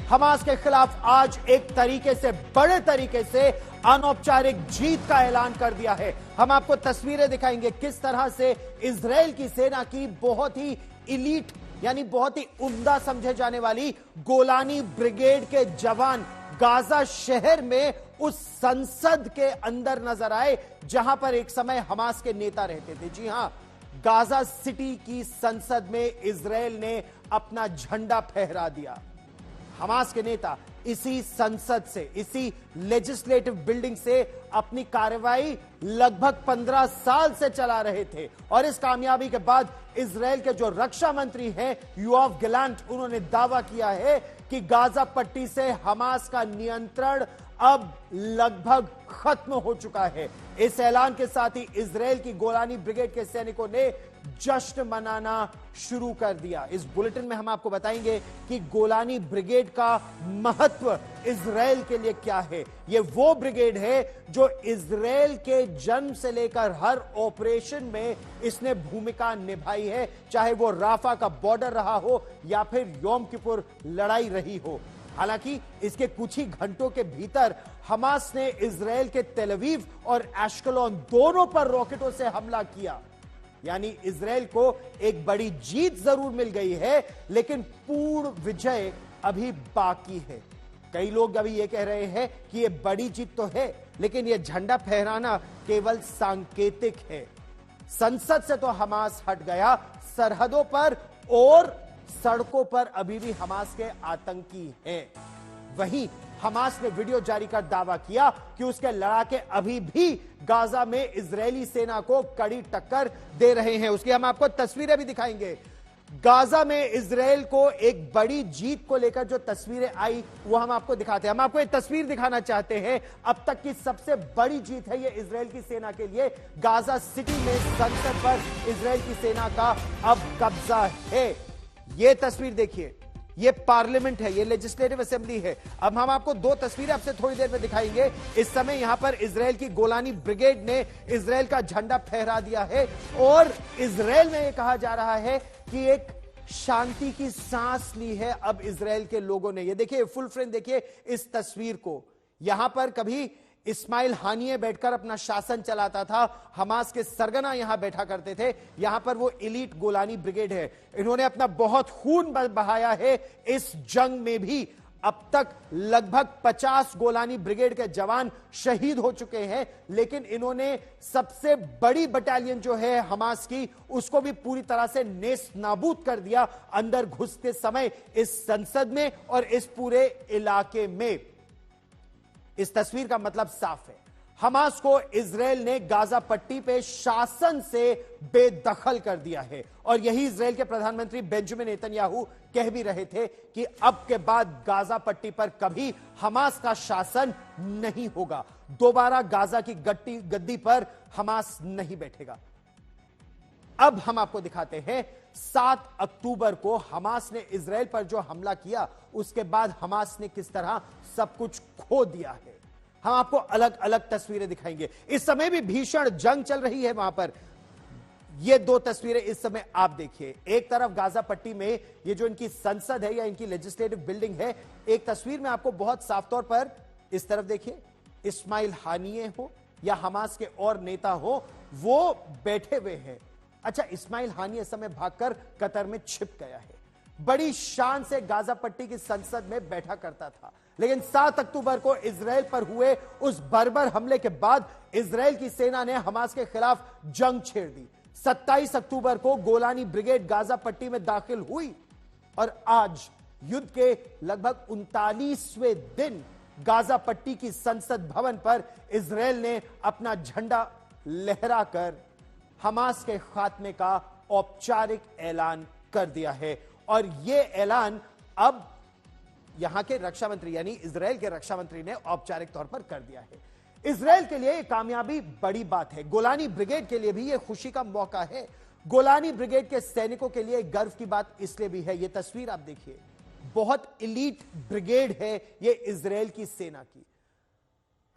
Hamas के खिलाफ आज एक तरीके से, बड़े तरीके से अनौपचारिक जीत का ऐलान कर दिया है। हम आपको तस्वीरें दिखाएंगे किस तरह से इजराइल की सेना की बहुत ही इलीट यानी बहुत ही उम्दा समझे जाने वाली गोलानी ब्रिगेड के जवान गाजा शहर में उस संसद के अंदर नजर आए जहां पर एक समय हमास के नेता रहते थे। जी हां, गाजा सिटी की संसद में इजराइल ने अपना झंडा फहरा दिया। हमास के नेता इसी संसद से, इसी लेजिस्लेटिव बिल्डिंग से अपनी कार्रवाई लगभग 15 साल से चला रहे थे और इस कामयाबी के बाद इजराइल के जो रक्षा मंत्री हैं योआव गैलेंट, उन्होंने दावा किया है कि गाजा पट्टी से हमास का नियंत्रण अब लगभग खत्म हो चुका है। इस ऐलान के साथ ही इजराइल की गोलानी ब्रिगेड के सैनिकों ने जश्न मनाना शुरू कर दिया। इस बुलेटिन में हम आपको बताएंगे कि गोलानी ब्रिगेड का महत्व इजराइल के लिए क्या है। यह वो ब्रिगेड है जो इजराइल के जन्म से लेकर हर ऑपरेशन में इसने भूमिका निभाई है, चाहे वो राफा का बॉर्डर रहा हो या फिर योम किपुर लड़ाई रही हो। हालांकि इसके कुछ ही घंटों के भीतर हमास ने इजराइल के तेल अवीव और एश्केलोन दोनों पर रॉकेटों से हमला किया। यानी इजराइल को एक बड़ी जीत जरूर मिल गई है, लेकिन पूर्ण विजय अभी बाकी है। कई लोग अभी यह कह रहे हैं कि यह बड़ी जीत तो है, लेकिन यह झंडा फहराना केवल सांकेतिक है। संसद से तो हमास हट गया, सरहदों पर और सड़कों पर अभी भी हमास के आतंकी हैं। वहीं हमास ने वीडियो जारी कर दावा किया कि उसके लड़ाके अभी भी गाजा में इजरायली सेना को कड़ी टक्कर दे रहे हैं। उसकी हम आपको तस्वीरें भी दिखाएंगे। गाजा में इजराइल को एक बड़ी जीत को लेकर जो तस्वीरें आई वो हम आपको दिखाते हैं। हम आपको एक तस्वीर दिखाना चाहते हैं। अब तक की सबसे बड़ी जीत है ये इजराइल की सेना के लिए। गाजा सिटी में संसद पर इजराइल की सेना का अब कब्जा है। ये तस्वीर देखिए, ये पार्लियामेंट है, ये लेजिस्लेटिव असेंबली है। अब हम आपको दो तस्वीरें आपसे थोड़ी देर में दिखाएंगे। इस समय यहां पर इजराइल की गोलानी ब्रिगेड ने इजराइल का झंडा फहरा दिया है और इजराइल में यह कहा जा रहा है कि एक शांति की सांस ली है अब इजराइल के लोगों ने। ये देखिए, फुल फ्रेम देखिए इस तस्वीर को। यहां पर कभी इस्माइल हानिये बैठकर अपना शासन चलाता था, हमास के सरगना यहां बैठा करते थे। यहां पर वो इलीट गोलानी ब्रिगेड है। इन्होंने अपना बहुत खून बहाया है इस जंग में भी। अब तक लगभग 50 गोलानी ब्रिगेड के जवान शहीद हो चुके हैं, लेकिन इन्होंने सबसे बड़ी बटालियन जो है हमास की, उसको भी पूरी तरह से नेस्त नाबूद कर दिया अंदर घुसते समय इस संसद में और इस पूरे इलाके में। इस तस्वीर का मतलब साफ है, हमास को इजराइल ने गाजा पट्टी पे शासन से बेदखल कर दिया है। और यही इजराइल के प्रधानमंत्री बेंजामिन नेतन्याहू कह भी रहे थे कि अब के बाद गाजा पट्टी पर कभी हमास का शासन नहीं होगा। दोबारा गाजा की गद्दी पर हमास नहीं बैठेगा। अब हम आपको दिखाते हैं 7 अक्टूबर को हमास ने इजराइल पर जो हमला किया, उसके बाद हमास ने किस तरह सब कुछ खो दिया है। हम आपको अलग अलग तस्वीरें दिखाएंगे। इस समय भी भीषण जंग चल रही है वहां पर। ये दो तस्वीरें इस समय आप देखिए। एक तरफ गाजा पट्टी में ये जो इनकी संसद है या इनकी लेजिस्लेटिव बिल्डिंग है, एक तस्वीर में आपको बहुत साफ तौर पर इस तरफ देखिए, इस्माइल हानिये हो या हमास के और नेता हो, वो बैठे हुए हैं। अच्छा, इस्माइल हानिये इस समय भागकर कतर में छिप गया है। बड़ी शान से गाजा पट्टी की संसद में बैठा करता था, लेकिन 7 अक्टूबर को इजराइल पर हुए उस बर्बर हमले के बाद इजराइल की सेना ने हमास के खिलाफ जंग छेड़ दी। 27 अक्टूबर को गोलानी ब्रिगेड गाजा पट्टी में दाखिल हुई और आज युद्ध के लगभग 39वें दिन गाजा पट्टी की संसद भवन पर इजराइल ने अपना झंडा लहराकर हमास के खात्मे का औपचारिक ऐलान कर दिया है। और यह ऐलान अब यहां के रक्षा मंत्री यानी इजराइल के रक्षा मंत्री ने औपचारिक तौर पर कर दिया है। इजराइल के लिए यह कामयाबी बड़ी बात है। गोलानी ब्रिगेड के लिए भी यह खुशी का मौका है। गोलानी ब्रिगेड के सैनिकों के लिए गर्व की बात इसलिए भी है, यह तस्वीर आप देखिए, बहुत इलीट ब्रिगेड है यह इजराइल की सेना की।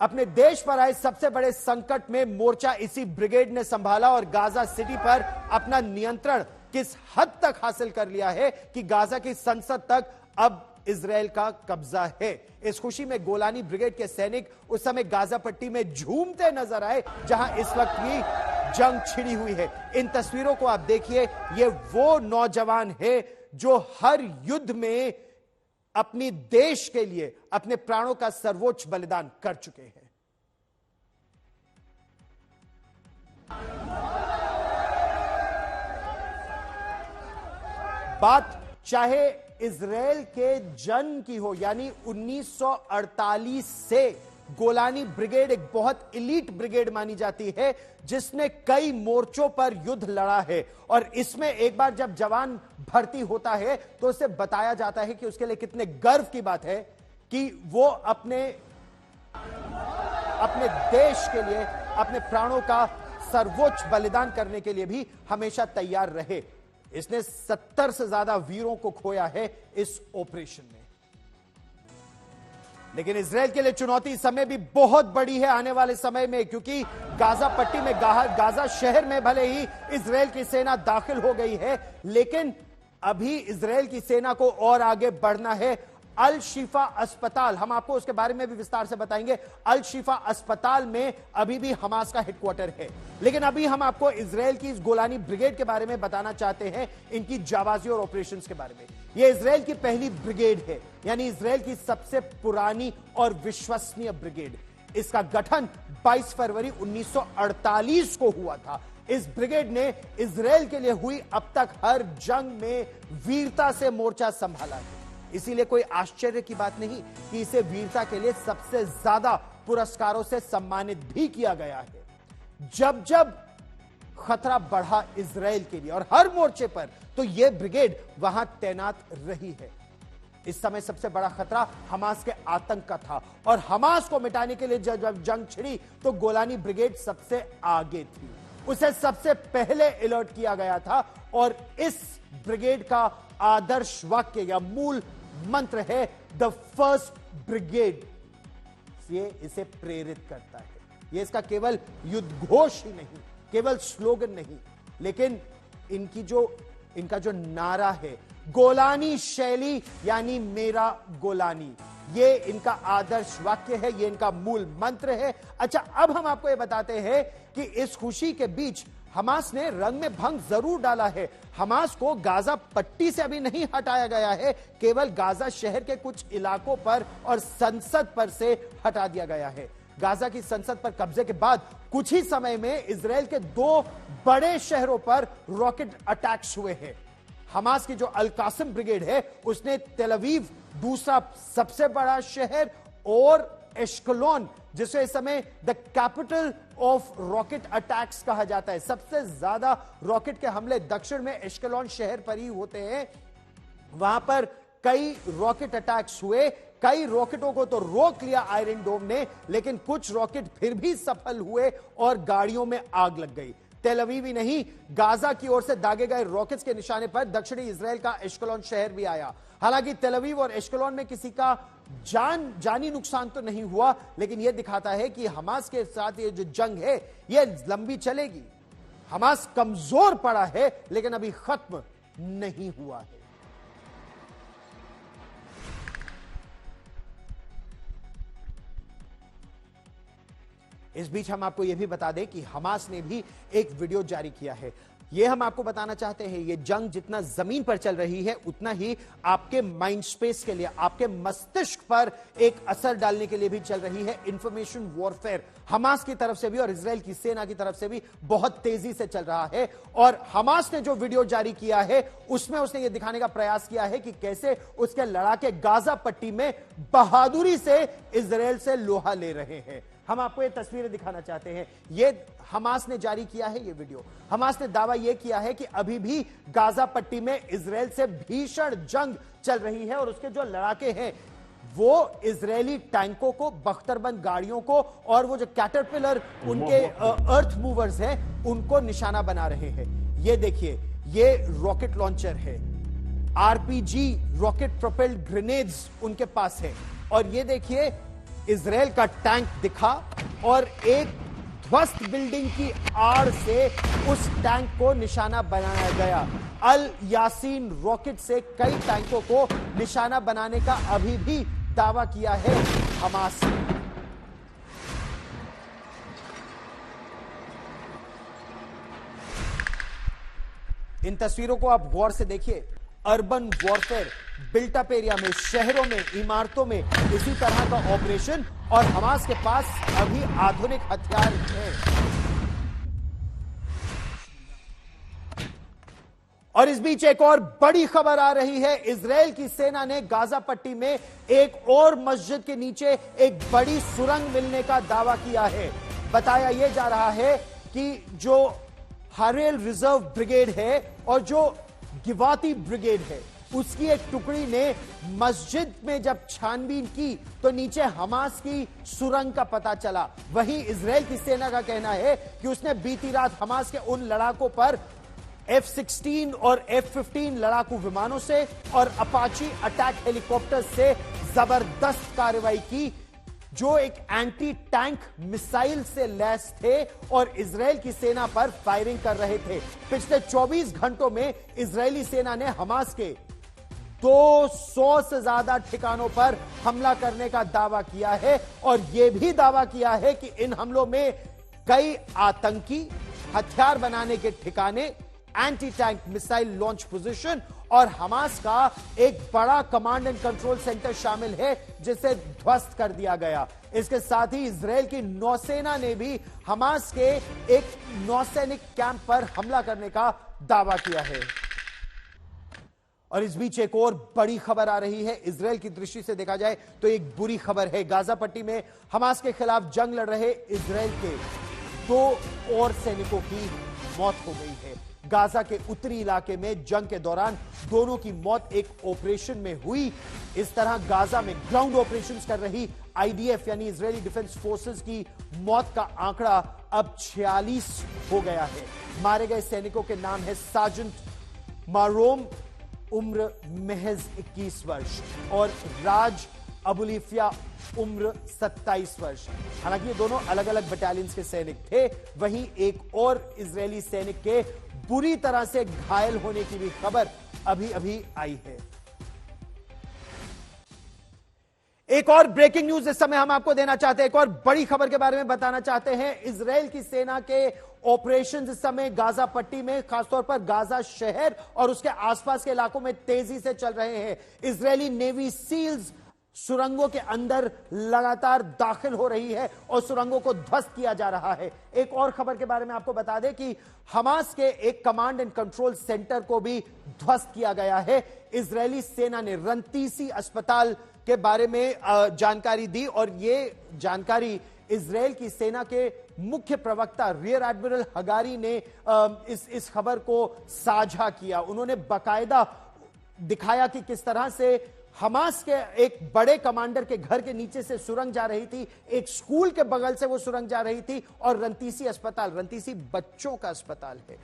अपने देश पर आए सबसे बड़े संकट में मोर्चा इसी ब्रिगेड ने संभाला और गाजा सिटी पर अपना नियंत्रण किस हद तक हासिल कर लिया है कि गाजा की संसद तक अब इजराइल का कब्जा है। इस खुशी में गोलानी ब्रिगेड के सैनिक उस समय गाजा पट्टी में झूमते नजर आए जहां इस वक्त भी जंग छिड़ी हुई है। इन तस्वीरों को आप देखिए, ये वो नौजवान है जो हर युद्ध में अपनी देश के लिए अपने प्राणों का सर्वोच्च बलिदान कर चुके हैं। बात चाहे इजराइल के जन्म की हो, यानी 1948 से गोलानी ब्रिगेड एक बहुत इलीट ब्रिगेड मानी जाती है जिसने कई मोर्चों पर युद्ध लड़ा है। और इसमें एक बार जब जवान भर्ती होता है तो उसे बताया जाता है कि उसके लिए कितने गर्व की बात है कि वो अपने देश के लिए अपने प्राणों का सर्वोच्च बलिदान करने के लिए भी हमेशा तैयार रहे। इसने 70 से ज्यादा वीरों को खोया है इस ऑपरेशन में। लेकिन इजराइल के लिए चुनौती इस समय भी बहुत बड़ी है आने वाले समय में, क्योंकि गाजा पट्टी में गाजा शहर में भले ही इजराइल की सेना दाखिल हो गई है, लेकिन अभी इजराइल की सेना को और आगे बढ़ना है। अल शिफा अस्पताल, हम आपको उसके बारे में भी विस्तार से बताएंगे। अल शिफा अस्पताल में अभी भी हमास का हेडक्वार्टर है, लेकिन अभी हम आपको इजराइल की इस गोलानी ब्रिगेड के बारे में बताना चाहते हैं, इनकी जाबाजी और ऑपरेशंस के बारे में। यह इजराइल की पहली ब्रिगेड है, यानी इजराइल की सबसे पुरानी और विश्वसनीय ब्रिगेड। इसका गठन 22 फरवरी 1948 को हुआ था। इस ब्रिगेड ने इजराइल के लिए हुई अब तक हर जंग में वीरता से मोर्चा संभाला है। इसीलिए कोई आश्चर्य की बात नहीं कि इसे वीरता के लिए सबसे ज्यादा पुरस्कारों से सम्मानित भी किया गया है। जब जब खतरा बढ़ा इजराइल के लिए और हर मोर्चे पर, तो यह ब्रिगेड वहां तैनात रही है। इस समय सबसे बड़ा खतरा हमास के आतंक का था, और हमास को मिटाने के लिए जब जंग छिड़ी तो गोलानी ब्रिगेड सबसे आगे थी। उसे सबसे पहले अलर्ट किया गया था, और इस ब्रिगेड का आदर्श वाक्य या मूल मंत्र है द फर्स्ट ब्रिगेड। ये इसे प्रेरित करता है। ये इसका केवल युद्ध घोष ही नहीं, केवल स्लोगन नहीं, लेकिन इनका जो नारा है, गोलानी शैली यानी मेरा गोलानी, ये इनका आदर्श वाक्य है, ये इनका मूल मंत्र है। अच्छा, अब हम आपको ये बताते हैं कि इस खुशी के बीच हमास ने रंग में भंग जरूर डाला है। हमास को गाजा पट्टी से अभी नहीं हटाया गया है, केवल गाजा शहर के कुछ इलाकों पर और संसद पर से हटा दिया गया है। गाजा की संसद पर कब्जे के बाद कुछ ही समय में इजराइल के 2 बड़े शहरों पर रॉकेट अटैक्स हुए हैं। हमास की जो अल कासिम ब्रिगेड है, उसने तेल अवीव, दूसरा सबसे बड़ा शहर, और एश्कलोन, जिसे इस समय the capital of rocket attacks कहा जाता है। सबसे ज्यादा रॉकेट के हमले दक्षिण में एश्कलोन शहर पर ही होते हैं। वहां पर कई रॉकेट अटैक्स हुए, कई रॉकेटों को तो रोक लिया आयरन डोम ने, लेकिन कुछ रॉकेट फिर भी सफल हुए और गाड़ियों में आग लग गई। तेल अवीव ही नहीं, गाजा की ओर से दागे गए रॉकेट्स के निशाने पर दक्षिणी इजराइल का एश्कलोन शहर भी आया। हालांकि तेल अवीव और एश्कलोन में किसी का जानी नुकसान तो नहीं हुआ, लेकिन यह दिखाता है कि हमास के साथ ये जो जंग है ये लंबी चलेगी। हमास कमजोर पड़ा है, लेकिन अभी खत्म नहीं हुआ है। इस बीच हम आपको यह भी बता दें कि हमास ने भी एक वीडियो जारी किया है। यह हम आपको बताना चाहते हैं, यह जंग जितना जमीन पर चल रही है, उतना ही आपके माइंड स्पेस के लिए, आपके मस्तिष्क पर एक असर डालने के लिए भी चल रही है। इंफॉर्मेशन वॉरफेयर हमास की तरफ से भी और इजराइल की सेना की तरफ से भी बहुत तेजी से चल रहा है। और हमास ने जो वीडियो जारी किया है, उसमें उसने यह दिखाने का प्रयास किया है कि कैसे उसके लड़ाके गाजा पट्टी में बहादुरी से इजराइल से लोहा ले रहे हैं। हम आपको ये तस्वीरें दिखाना चाहते हैं। ये हमास ने जारी किया है ये वीडियो। हमास ने दावा यह किया है कि अभी भी गाजा पट्टी में इजराइल से भीषण जंग चल रही है, और उसके जो लड़ाके हैं वो इजरायली टैंकों को, बख्तरबंद गाड़ियों को, और वो जो कैटरपिलर उनके अर्थ मूवर्स हैं उनको निशाना बना रहे हैं। ये देखिए, ये रॉकेट लॉन्चर है, आरपीजी रॉकेट प्रोपेल्ड ग्रेनेड्स उनके पास है। और ये देखिए, इजराइल का टैंक दिखा और एक ध्वस्त बिल्डिंग की आड़ से उस टैंक को निशाना बनाया गया। अल यासीन रॉकेट से कई टैंकों को निशाना बनाने का अभी भी दावा किया है हमास ने। इन तस्वीरों को आप गौर से देखिए। अर्बन वॉरफेयर, बिल्टअप एरिया में, शहरों में, इमारतों में इसी तरह का ऑपरेशन, और हमास के पास अभी आधुनिक हथियार हैं। और इस बीच एक और बड़ी खबर आ रही है। इजराइल की सेना ने गाजा पट्टी में एक और मस्जिद के नीचे एक बड़ी सुरंग मिलने का दावा किया है। बताया यह जा रहा है कि जो हारेल रिजर्व ब्रिगेड है और जो गिवाती ब्रिगेड है, उसकी एक टुकड़ी ने मस्जिद में जब छानबीन की तो नीचे हमास की सुरंग का पता चला। वहीं इजराइल की सेना का कहना है कि उसने बीती रात हमास के उन लड़ाकों पर F-16 और F-15 लड़ाकू विमानों से और अपाची अटैक हेलीकॉप्टर से जबरदस्त कार्रवाई की, जो एक एंटी टैंक मिसाइल से लैस थे और इजराइल की सेना पर फायरिंग कर रहे थे। पिछले 24 घंटों में इजरायली सेना ने हमास के 200 से ज्यादा ठिकानों पर हमला करने का दावा किया है और यह भी दावा किया है कि इन हमलों में कई आतंकी, हथियार बनाने के ठिकाने, anti tank missile launch position और हमास का एक बड़ा कमांड एंड कंट्रोल सेंटर शामिल है, जिसे ध्वस्त कर दिया गया। इसके साथ ही इजराइल की नौसेना ने भी हमास के एक नौसैनिक कैंप पर हमला करने का दावा किया है। और इस बीच एक और बड़ी खबर आ रही है। इजराइल की दृष्टि से देखा जाए तो एक बुरी खबर है। गाजा पट्टी में हमास के खिलाफ जंग लड़ रहे इजराइल के 2 और सैनिकों की मौत हो गई है। गाजा के उत्तरी इलाके में जंग के दौरान दोनों की मौत एक ऑपरेशन में हुई। इस तरह गाजा में ग्राउंड ऑपरेशंस कर रही आईडीएफ यानी इजरायली डिफेंस फोर्सेस की मौत का आंकड़ा अब 46 हो गया है। मारे गए सैनिकों के नाम है सार्जेंट मारोम, उम्र महज 21 वर्ष, और राज अबुलिफिया, उम्र 27 वर्ष। हालांकि ये दोनों अलग अलग बटालियंस के सैनिक थे। वहीं एक और इजरायली सैनिक के बुरी तरह से घायल होने की भी खबर अभी अभी आई है। एक और ब्रेकिंग न्यूज इस समय हम आपको देना चाहते हैं। एक और बड़ी खबर के बारे में बताना चाहते हैं। इजराइल की सेना के ऑपरेशन इस समय गाजा पट्टी में, खासतौर पर गाजा शहर और उसके आसपास के इलाकों में तेजी से चल रहे हैं। इजरायली नेवी सील्स सुरंगों के अंदर लगातार दाखिल हो रही है और सुरंगों को ध्वस्त किया जा रहा है। एक और खबर के बारे में आपको बता दें कि हमास के एक कमांड एंड कंट्रोल सेंटर को भी ध्वस्त किया गया है। इजरायली सेना ने रंतीसी अस्पताल के बारे में जानकारी दी और यह जानकारी इजराइल की सेना के मुख्य प्रवक्ता रियर एडमिरल हगारी ने इस खबर को साझा किया। उन्होंने बाकायदा दिखाया कि किस तरह से हमास के एक बड़े कमांडर के घर के नीचे से सुरंग जा रही थी, एक स्कूल के बगल से वो सुरंग जा रही थी, और रंतीसी अस्पताल, रंतीसी बच्चों का अस्पताल है।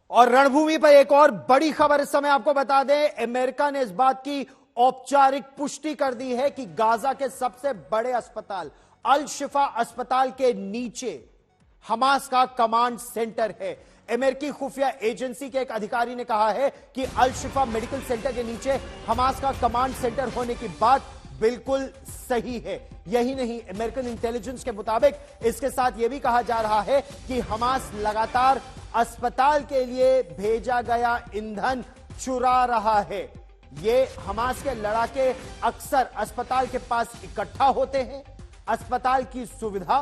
और रणभूमि पर एक और बड़ी खबर इस समय आपको बता दें। अमेरिका ने इस बात की औपचारिक पुष्टि कर दी है कि गाजा के सबसे बड़े अस्पताल अल शिफा अस्पताल के नीचे हमास का कमांड सेंटर है। अमेरिकी खुफिया एजेंसी के एक अधिकारी ने कहा है कि अल शिफा मेडिकल सेंटर के नीचे हमास का कमांड सेंटर होने की बात बिल्कुल सही है। यही नहीं, अमेरिकन इंटेलिजेंस के मुताबिक इसके साथ यह भी कहा जा रहा है कि हमास लगातार अस्पताल के लिए भेजा गया ईंधन चुरा रहा है। ये हमास के लड़ाके अक्सर अस्पताल के पास इकट्ठा होते हैं। अस्पताल की सुविधा,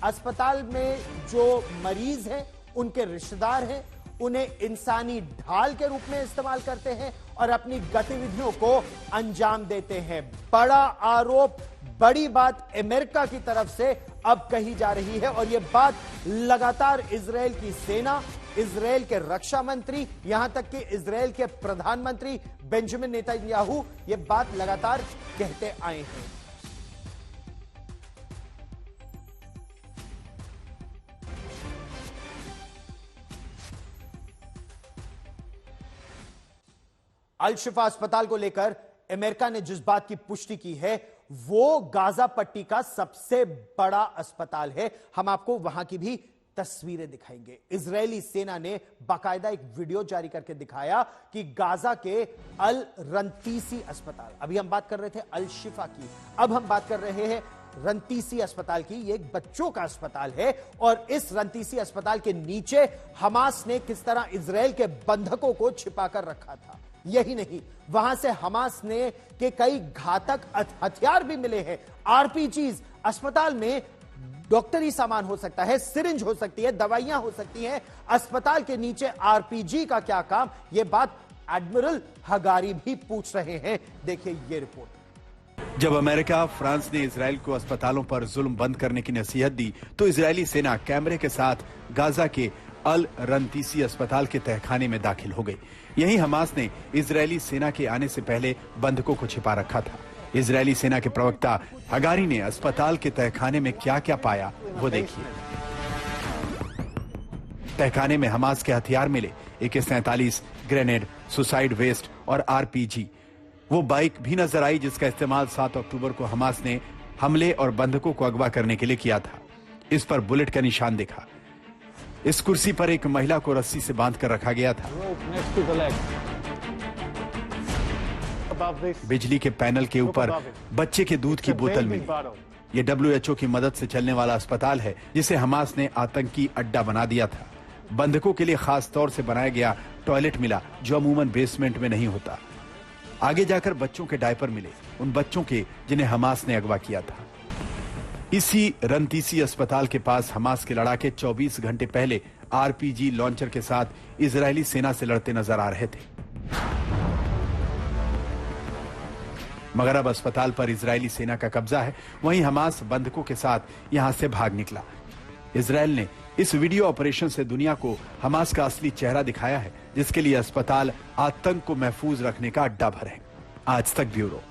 अस्पताल में जो मरीज हैं, उनके रिश्तेदार हैं, उन्हें इंसानी ढाल के रूप में इस्तेमाल करते हैं और अपनी गतिविधियों को अंजाम देते हैं। बड़ा आरोप, बड़ी बात अमेरिका की तरफ से अब कही जा रही है और यह बात लगातार इजराइल की सेना, इजराइल के रक्षा मंत्री, यहां तक कि इजराइल के प्रधानमंत्री बेंजामिन नेतन्याहू ये बात लगातार कहते आए हैं। अल शिफा अस्पताल को लेकर अमेरिका ने जिस बात की पुष्टि की है वो गाजा पट्टी का सबसे बड़ा अस्पताल है। हम आपको वहां की भी तस्वीरें दिखाएंगे। इजरायली सेना ने बाकायदा एक वीडियो जारी करके दिखाया कि गाजा के अल रंतीसी अस्पताल, अभी हम बात कर रहे थे अल शिफा की, अब हम बात कर रहे हैं रंतीसी अस्पताल की। ये एक बच्चों का अस्पताल है और इस रंतीसी अस्पताल के नीचे हमास ने किस तरह इजरायल के बंधकों को छिपाकर रखा था। यही नहीं, वहां से हमास ने के कई घातक हथियार भी मिले हैं। आरपीजीज, अस्पताल में डॉक्टरी सामान हो सकता है, सिरिंज हो सकती है, दवाइयां हो सकती हैं। अस्पताल के नीचे आरपीजी का क्या काम, यह बात एडमिरल हगारी भी पूछ रहे हैं। देखिए ये रिपोर्ट। जब अमेरिका, फ्रांस ने इजराइल को अस्पतालों पर जुल्म बंद करने की नसीहत दी, तो इजरायली सेना कैमरे के साथ गाजा के अल रंतीसी अस्पताल के तहखाने में दाखिल हो गई। यहीं हमास ने इजरायली सेना के आने से पहले बंधकों को छिपा रखा था। इजरायली सेना के प्रवक्ता हगारी ने अस्पताल के तहखाने में क्या क्या पाया वो देखिए। तहखाने में हमास के हथियार मिले, AK-47, ग्रेनेड, सुसाइड वेस्ट और आरपीजी। वो बाइक भी नजर आई जिसका इस्तेमाल 7 अक्टूबर को हमास ने हमले और बंधकों को अगवा करने के लिए किया था। इस पर बुलेट का निशान दिखा। इस कुर्सी पर एक महिला को रस्सी से बांधकर रखा गया था। बिजली के पैनल के ऊपर बच्चे के दूध की बोतल मिली। ये WHO की मदद से चलने वाला अस्पताल है जिसे हमास ने आतंकी अड्डा बना दिया था। बंधकों के लिए खास तौर से बनाया गया टॉयलेट मिला जो अमूमन बेसमेंट में नहीं होता। आगे जाकर बच्चों के डायपर मिले, उन बच्चों के जिन्हें हमास ने अगवा किया था। इसी रंतीसी अस्पताल के पास हमास के लड़ाके 24 घंटे पहले आरपीजी लॉन्चर के साथ इजरायली सेना से लड़ते नजर आ रहे थे। मगर अब अस्पताल पर इजरायली सेना का कब्जा है, वहीं हमास बंधकों के साथ यहां से भाग निकला। इजरायल ने इस वीडियो ऑपरेशन से दुनिया को हमास का असली चेहरा दिखाया है, जिसके लिए अस्पताल आतंक को महफूज रखने का अड्डा भर है। आज तक ब्यूरो।